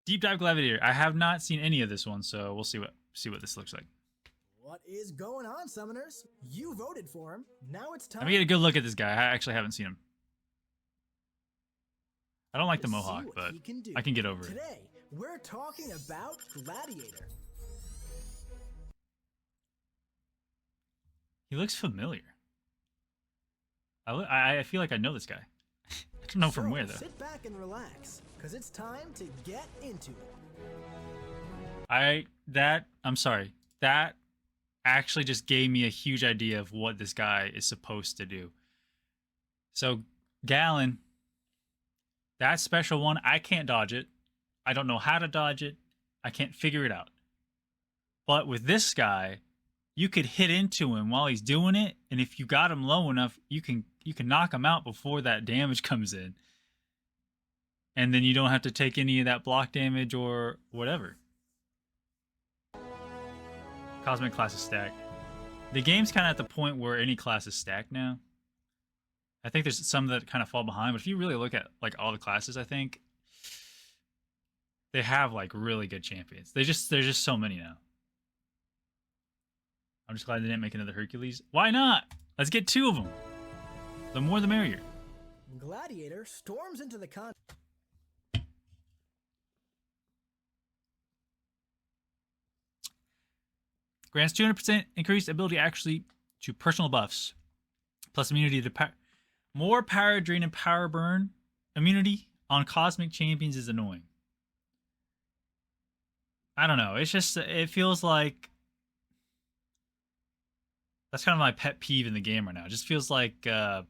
Deep Dive Gladiator. I have not seen any of this one, so we'll see what this looks like. What is going on, summoners? You voted for him. Now it's time. Let me get a good look at this guy. I actually haven't seen him. I don't like the mohawk, but I can get over it. Today, we're talking about Gladiator. He looks familiar. I feel like I know this guy. I don't know from where, though. Sit back and relax, because it's time to get into it. I'm sorry. That actually just gave me a huge idea of what this guy is supposed to do. So, Gallon, that special one, I can't dodge it. I don't know how to dodge it. I can't figure it out. But with this guy, you could hit into him while he's doing it, and if you got him low enough, you can knock him out before that damage comes in. And then you don't have to take any of that block damage or whatever. Cosmic class is stacked. The game's kind of at the point where any class is stacked now. I think there's some that kind of fall behind, but if you really look at like all the classes, I think they have like really good champions. There's just so many now. I'm just glad they didn't make another Hercules. Why not? Let's get 2 of them. The more the merrier. Gladiator storms into the Grants 200% increased ability actually to personal buffs. Plus immunity to more power drain and power burn. Immunity on cosmic champions is annoying. I don't know. It's just, it feels like that's kind of my pet peeve in the game right now. It just feels like they're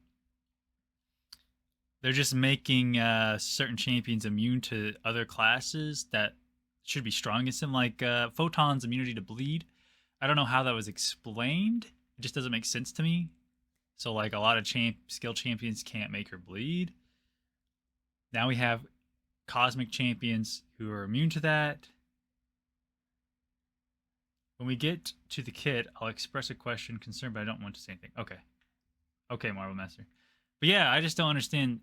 just making certain champions immune to other classes that should be strong against them. Like Photon's immunity to bleed. I don't know how that was explained. It just doesn't make sense to me. So like a lot of skill champions can't make her bleed. Now we have cosmic champions who are immune to that. When we get to the kit, I'll express a question, concern, but I don't want to say anything. Okay. Okay, Marvel Master. But yeah, I just don't understand.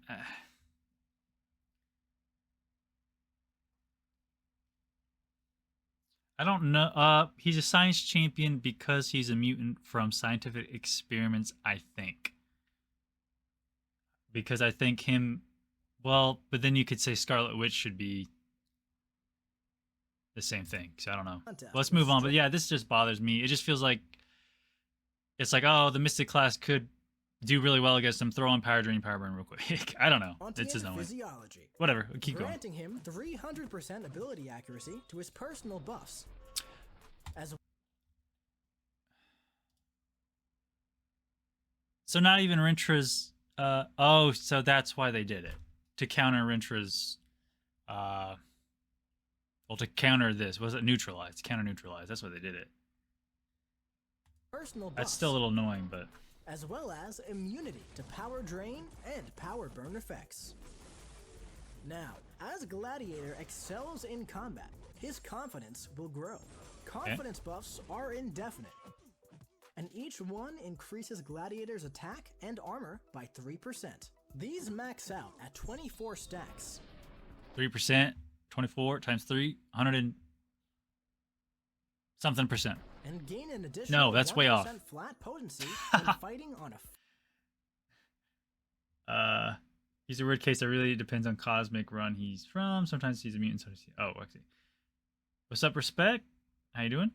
I don't know. He's a science champion because he's a mutant from scientific experiments, I think. Because I think him... Well, but then you could say Scarlet Witch should be the same thing. So I don't know. Let's move on. But yeah, this just bothers me. It just feels like... It's like, oh, the Mystic class could do really well against him. Throw on Power Drain, Power Burn real quick. I don't know. It's his own. Whatever. We'll keep going. Granting him 300% ability accuracy to his personal buffs. So not even Rintra's... oh, so that's why they did it. To counter Rintra's... well, to counter this. Was it neutralize? Counter neutralize. That's why they did it. Personal buffs. That's still a little annoying, but... As well as immunity to power drain and power burn effects. Now, as Gladiator excels in combat, his confidence will grow. Confidence buffs are indefinite, and each one increases Gladiator's attack and armor by 3%. These max out at 24 stacks. 3%, 24 times 3, 100 and something percent. And gain an additional no, that's way off. Flat potency when fighting on a... He's a weird case that really depends on cosmic run he's from. Sometimes he's a mutant, sometimes he's... Oh, okay. What's up, Respect? How you doing?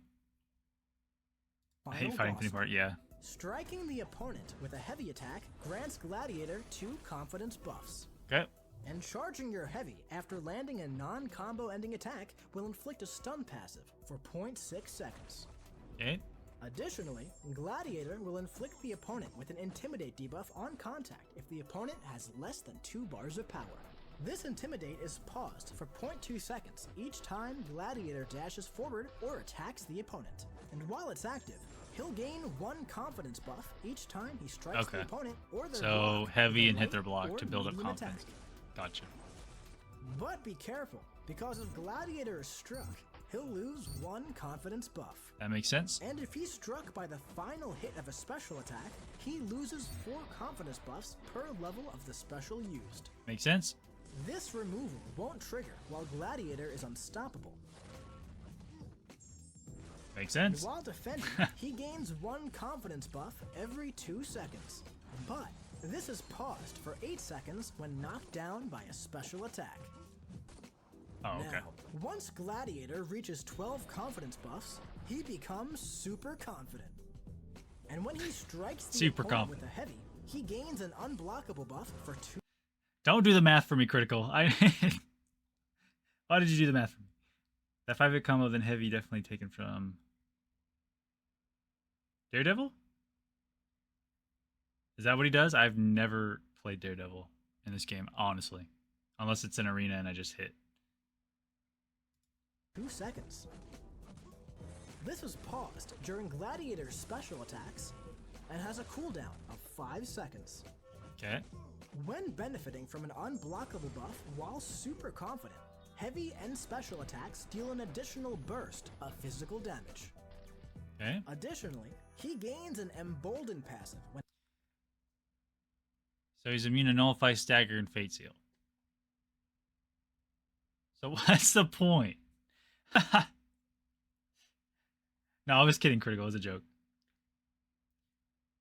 I hate fighting any part, yeah. Striking the opponent with a heavy attack grants Gladiator 2 confidence buffs. Okay. And charging your heavy after landing a non-combo ending attack will inflict a stun passive for 0.6 seconds. Okay. Additionally, Gladiator will inflict the opponent with an Intimidate debuff on contact if the opponent has less than 2 bars of power. This Intimidate is paused for 0.2 seconds each time Gladiator dashes forward or attacks the opponent. And while it's active, he'll gain 1 confidence buff each time he strikes the opponent or their block. So heavy and hit their block to build up confidence. Gotcha. But be careful, because if Gladiator is struck, he'll lose 1 confidence buff. That makes sense. And if he's struck by the final hit of a special attack, he loses 4 confidence buffs per level of the special used. Makes sense. This removal won't trigger while Gladiator is unstoppable. Makes sense. While defending, he gains 1 confidence buff every 2 seconds. But this is paused for 8 seconds when knocked down by a special attack. Oh, okay. Now, once Gladiator reaches 12 confidence buffs, he becomes super confident. And when he strikes the opponent with a heavy, he gains an unblockable buff for 2. Don't do the math for me, Critical. Why did you do the math for me? That 5-hit combo, then heavy, definitely taken from Daredevil? Is that what he does? I've never played Daredevil in this game, honestly. Unless it's an arena and I just hit. 2 seconds. This is paused during Gladiator's special attacks and has a cooldown of 5 seconds. Okay. When benefiting from an unblockable buff while super confident, heavy and special attacks deal an additional burst of physical damage. Okay. Additionally, he gains an emboldened passive when. So he's immune to Nullify, Stagger, and Fate Seal. So what's the point? No, I was kidding, Critical. It was a joke.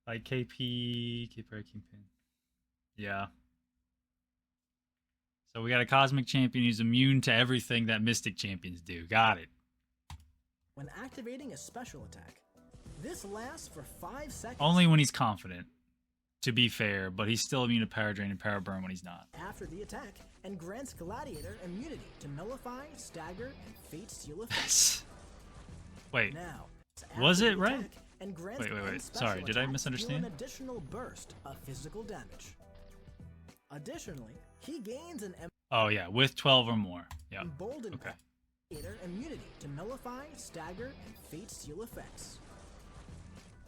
Like KP, Kingpin. Yeah. So we got a Cosmic Champion who's immune to everything that Mystic Champions do. Got it. When activating a special attack, this lasts for 5 seconds. Only when he's confident, to be fair, but he's still immune to Power Drain and Power Burn when he's not. After the attack, and grants Gladiator immunity to Nullify, Stagger, and Fate Seal effects. Wait. Now, was it right? And Wait. Sorry, did I misunderstand? An additional burst of physical damage. Additionally, he gains an oh yeah, with 12 or more. Yeah. Emboldened okay. Immunity to Nullify, Stagger, and Fate Seal effects.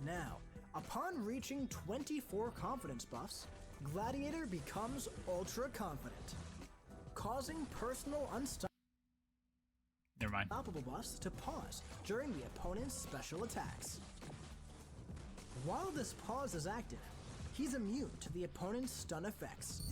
Now, upon reaching 24 confidence buffs, Gladiator becomes ultra confident, causing personal Never mind. unstoppable buffs to pause during the opponent's special attacks. While this pause is active, he's immune to the opponent's stun effects.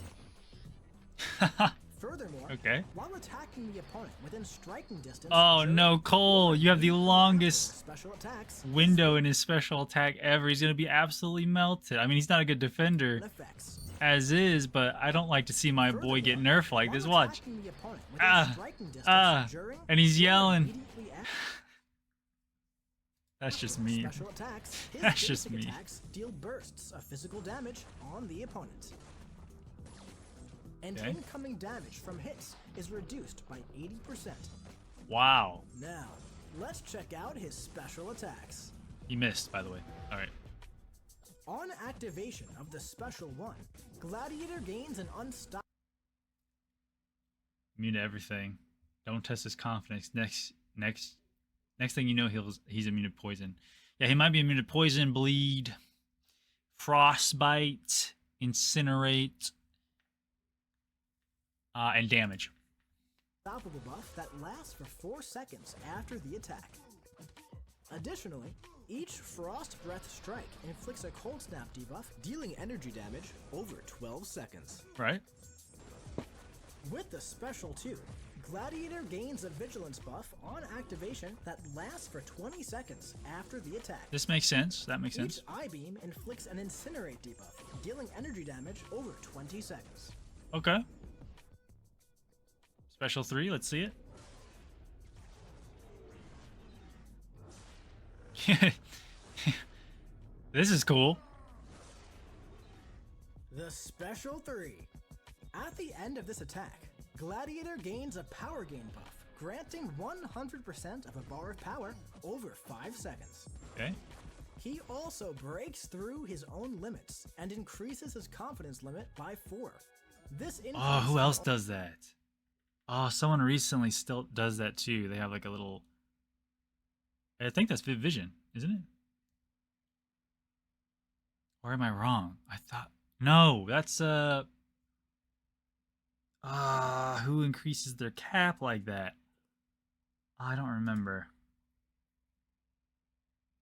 Furthermore, while attacking the opponent within striking distance. Oh no, Cole, you have the longest special attacks, window in his special attack ever. He's going to be absolutely melted. I mean, he's not a good defender as is, but I don't like to see my boy get nerfed like this. Watch. And he's yelling. That's just me. That's just me. Deal bursts of physical damage on the opponent. And incoming damage from hits is reduced by 80%. Wow. Now, let's check out his special attacks. He missed, by the way. Alright. On activation of the special one, Gladiator gains an unstoppable. Immune to everything. Don't test his confidence. Next thing you know, he's immune to poison. Yeah, he might be immune to poison, bleed, frostbite, incinerate, and damage. Unstoppable buff that lasts for 4 seconds after the attack. Additionally, each Frost Breath strike inflicts a Cold Snap debuff, dealing energy damage over 12 seconds. Right. With the special 2, Gladiator gains a Vigilance buff on activation that lasts for 20 seconds after the attack. This makes sense. That makes sense. Each I-Beam inflicts an Incinerate debuff, dealing energy damage over 20 seconds. Okay. Special 3, let's see it. This is cool. The Special 3. At the end of this attack, Gladiator gains a Power Gain buff, granting 100% of a bar of power over 5 seconds. Okay. He also breaks through his own limits and increases his confidence limit by 4. This oh, who else does that? Oh, someone recently still does that too. They have like a little... I think that's Vision, isn't it? Or am I wrong? I thought... No, that's... who increases their cap like that? I don't remember.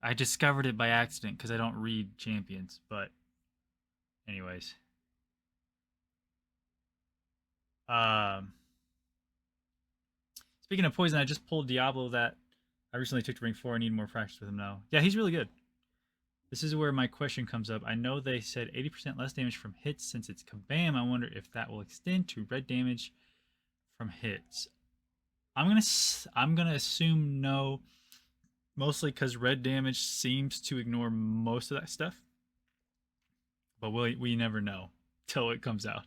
I discovered it by accident because I don't read Champions, but... Anyways. Um, Speaking of poison, I just pulled Diablo that I recently took to Ring 4. I need more practice with him now. Yeah, he's really good. This is where my question comes up. I know they said 80% less damage from hits since it's Kabam. I wonder if that will extend to red damage from hits. I'm gonna assume no, mostly because red damage seems to ignore most of that stuff. But we never know till it comes out.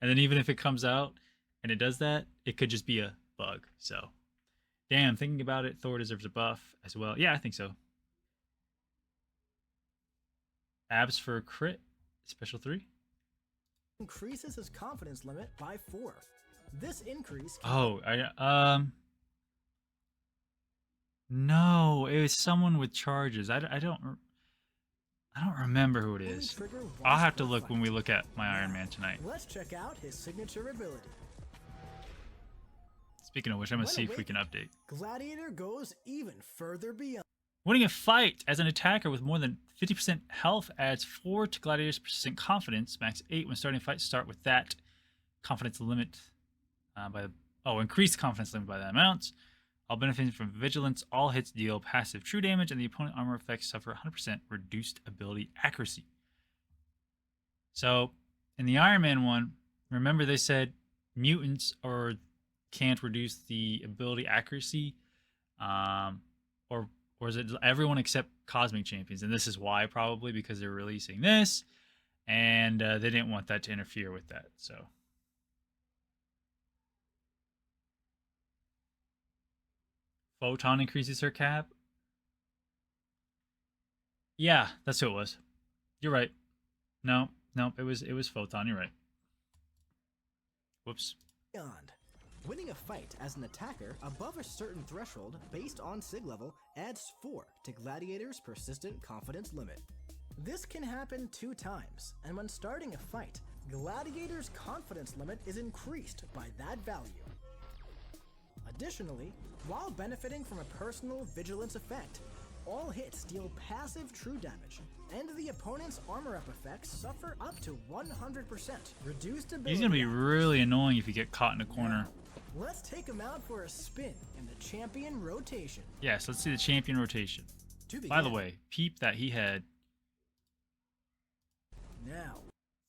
And then even if it comes out and it does that, it could just be a bug. So, damn, thinking about it, Thor deserves a buff as well. Yeah, I think so. Abs for crit, special 3. Increases his confidence limit by 4. This increase. No, it was someone with charges. I don't remember who it is. I'll have to look when we look at my Iron Man tonight. Let's check out his signature ability. Speaking of which, I'm gonna see if we can update. Gladiator goes even further beyond. Winning a fight as an attacker with more than 50% health adds 4 to Gladiator's persistent confidence. Max 8 when starting a fight. Start with that confidence limit increased confidence limit by that amount. All benefiting from vigilance. All hits deal passive true damage, and the opponent armor effects suffer 100% reduced ability accuracy. So, in the Iron Man one, remember they said mutants can't reduce the ability accuracy, or is it everyone except Cosmic Champions? And this is why, probably because they're releasing this, and they didn't want that to interfere with that. So, Photon increases her cap. Yeah, that's who it was. You're right. No, it was Photon. You're right. Whoops. Beyond. Winning a fight as an attacker above a certain threshold based on SIG level adds 4 to Gladiator's persistent confidence limit. This can happen 2 times, and when starting a fight, Gladiator's confidence limit is increased by that value. Additionally, while benefiting from a personal vigilance effect, all hits deal passive true damage, and the opponent's armor up effects suffer up to 100% reduced ability. He's gonna be really annoying if you get caught in a corner. Now, let's take him out for a spin in the champion rotation. Yes, let's see the champion rotation. By the way, peep that he had now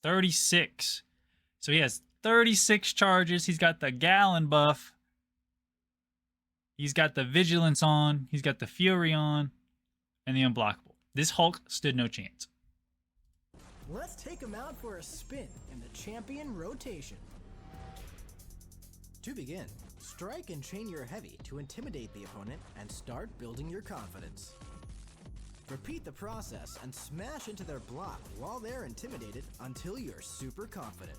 36. So he has 36 charges. He's got the Gallon buff. He's got the Vigilance on. He's got the Fury on. And the Unblockable. This Hulk stood no chance. Let's take him out for a spin in the champion rotation. To begin, strike and chain your heavy to intimidate the opponent and start building your confidence. Repeat the process and smash into their block while they're intimidated until you're super confident.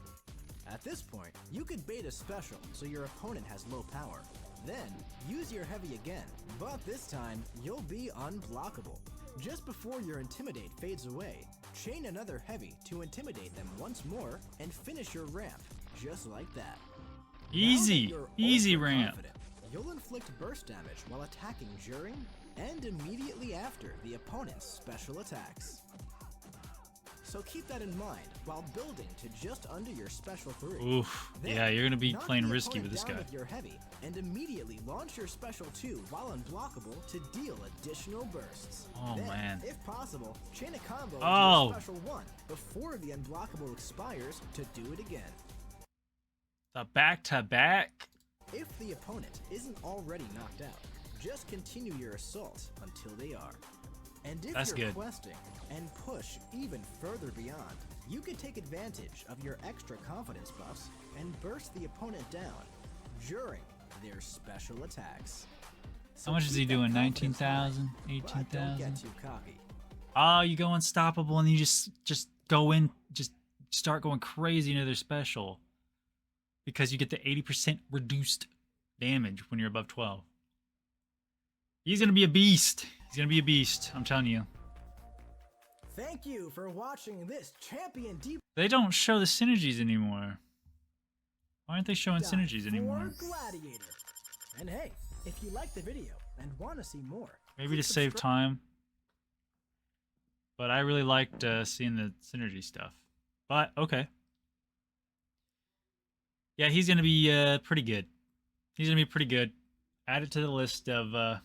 At this point, you could bait a special so your opponent has low power. Then, use your heavy again, but this time, you'll be unblockable. Just before your Intimidate fades away, chain another heavy to intimidate them once more and finish your ramp, just like that. Easy ramp. You'll inflict burst damage while attacking during and immediately after the opponent's special attacks. So keep that in mind while building to just under your special 3. Oof. Then, yeah, you're going to be knock playing the risky with opponent this down guy. With your heavy and immediately launch your special 2 while unblockable to deal additional bursts. Oh, then, man. if possible, chain a combo Oh. into your special 1 before the unblockable expires to do it again. The back-to-back. If the opponent isn't already knocked out, just continue your assault until they are. And if That's you're good. questing and push even further beyond, you can take advantage of your extra confidence buffs and burst the opponent down during their special attacks. So How much is he keep that doing? confidence high, 19,000? but don't 18,000? get too cocky. Oh, you go unstoppable and you just go in, just start going crazy into their special. Because you get the 80% reduced damage when you're above 12. He's going to be a beast. He's going to be a beast. I'm telling you. Thank you for watching this Champion Deep They don't show the synergies anymore. Why aren't they showing Dive synergies anymore? for Gladiator. And hey, if you like the video and want to see more, Maybe to click save subscribe. time. But I really liked seeing the synergy stuff. But, okay. Yeah, he's gonna be pretty good. He's gonna be pretty good. Add it to the list of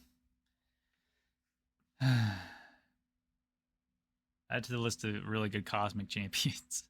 add to the list of really good cosmic champions.